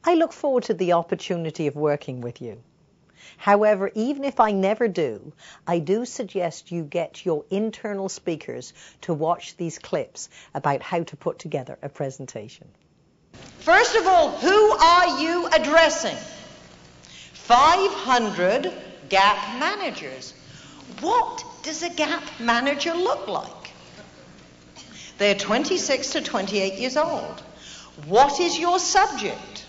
I look forward to the opportunity of working with you. However, even if I never do, I do suggest you get your internal speakers to watch these clips about how to put together a presentation. First of all, who are you addressing? 500 gap managers. What does a gap manager look like? They're 26 to 28 years old. What is your subject?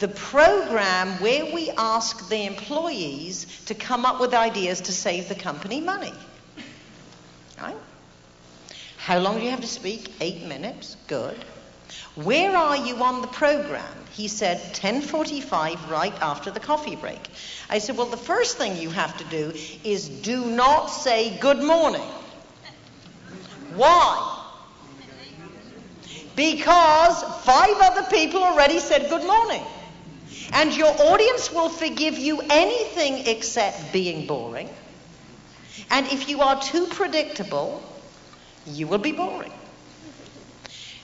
The program where we ask the employees to come up with ideas to save the company money. Right? How long do you have to speak? 8 minutes. Good. Where are you on the program? He said 10:45, right after the coffee break. I said, well, the first thing you have to do is do not say good morning. Why? Because 5 other people already said good morning. And your audience will forgive you anything except being boring. And if you are too predictable, you will be boring.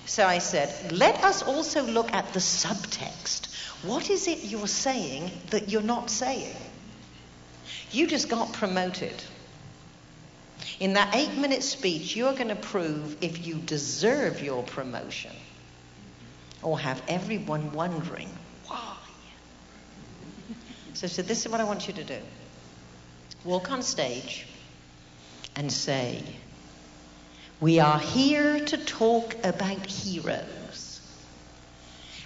So I said, let us also look at the subtext. What is it you're saying that you're not saying? You just got promoted. In that 8-minute speech, you're going to prove if you deserve your promotion or have everyone wondering why. So this is what I want you to do. Walk on stage and say, we are here to talk about heroes.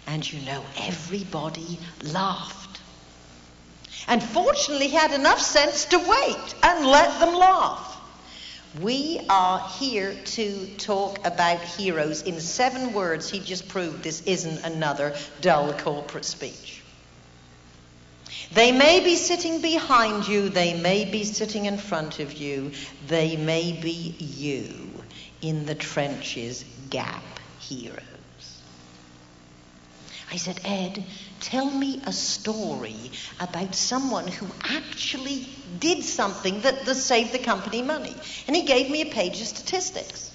And you know, everybody laughed. And fortunately, he had enough sense to wait and let them laugh. We are here to talk about heroes. In 7 words, he just proved this isn't another dull corporate speech. They may be sitting behind you, they may be sitting in front of you, they may be you in the trenches, gap heroes. I said, Ed, tell me a story about someone who actually did something that saved the company money. And he gave me a page of statistics.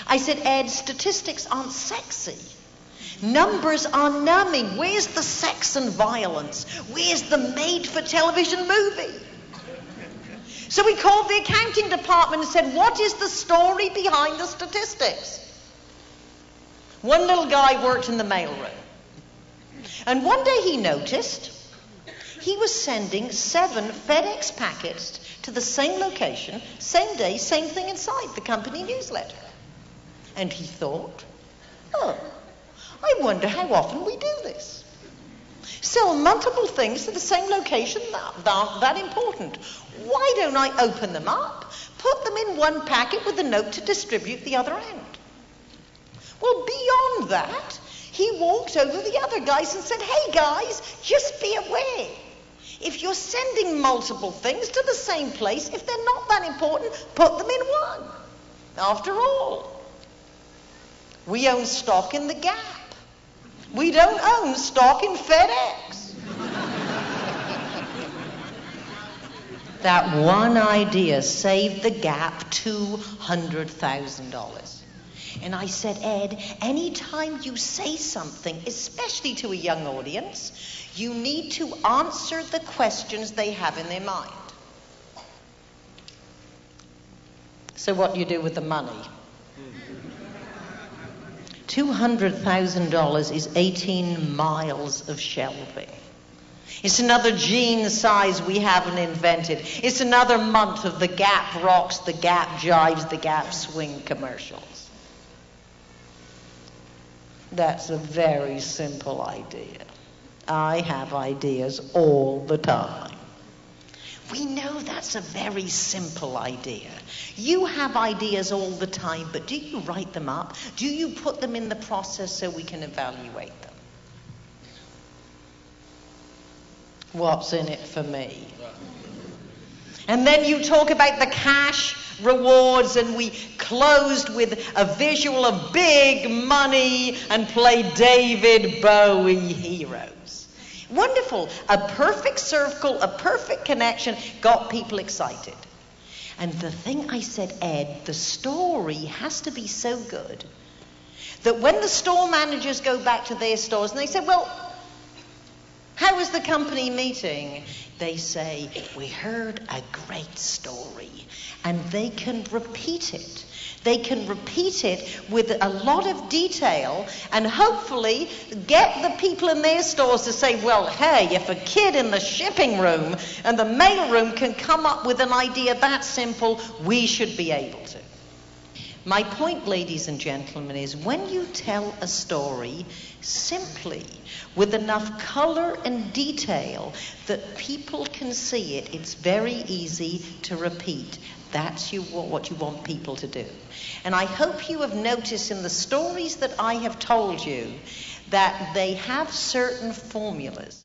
I said, Ed, statistics aren't sexy. Numbers are numbing. Where's the sex and violence? Where's the made-for-television movie? So we called the accounting department and said, what is the story behind the statistics? One little guy worked in the mailroom. And one day he noticed he was sending 7 FedEx packets to the same location, same day, same thing inside the company newsletter. And he thought, oh, I wonder how often we do this. Sell multiple things to the same location that aren't that important. Why don't I open them up, put them in one packet with a note to distribute the other end? Well, beyond that, he walked over the other guys and said, hey guys, just be aware. If you're sending multiple things to the same place, if they're not that important, put them in one. After all, we own stock in the Gap. We don't own stock in FedEx. That one idea saved the Gap $200,000. And I said, Ed, anytime you say something, especially to a young audience, you need to answer the questions they have in their mind. So what do you do with the money? $200,000 is 18 miles of shelving. It's another jean size we haven't invented. It's another month of the Gap rocks, the Gap jives, the Gap swing commercials. That's a very simple idea. I have ideas all the time. We know that's a very simple idea. You have ideas all the time, but do you write them up? Do you put them in the process so we can evaluate them? What's in it for me? And then you talk about the cash rewards, and we closed with a visual of big money and played David Bowie heroes. Wonderful. A perfect circle, a perfect connection, got people excited. And the thing I said, Ed, the story has to be so good that when the store managers go back to their stores and they say, well, how was the company meeting? They say, we heard a great story. And they can repeat it. They can repeat it with a lot of detail and hopefully get the people in their stores to say, well, hey, if a kid in the shipping room and the mail room can come up with an idea that simple, we should be able to. My point, ladies and gentlemen, is when you tell a story simply with enough color and detail that people can see it, it's very easy to repeat. That's what you want people to do. And I hope you have noticed in the stories that I have told you that they have certain formulas.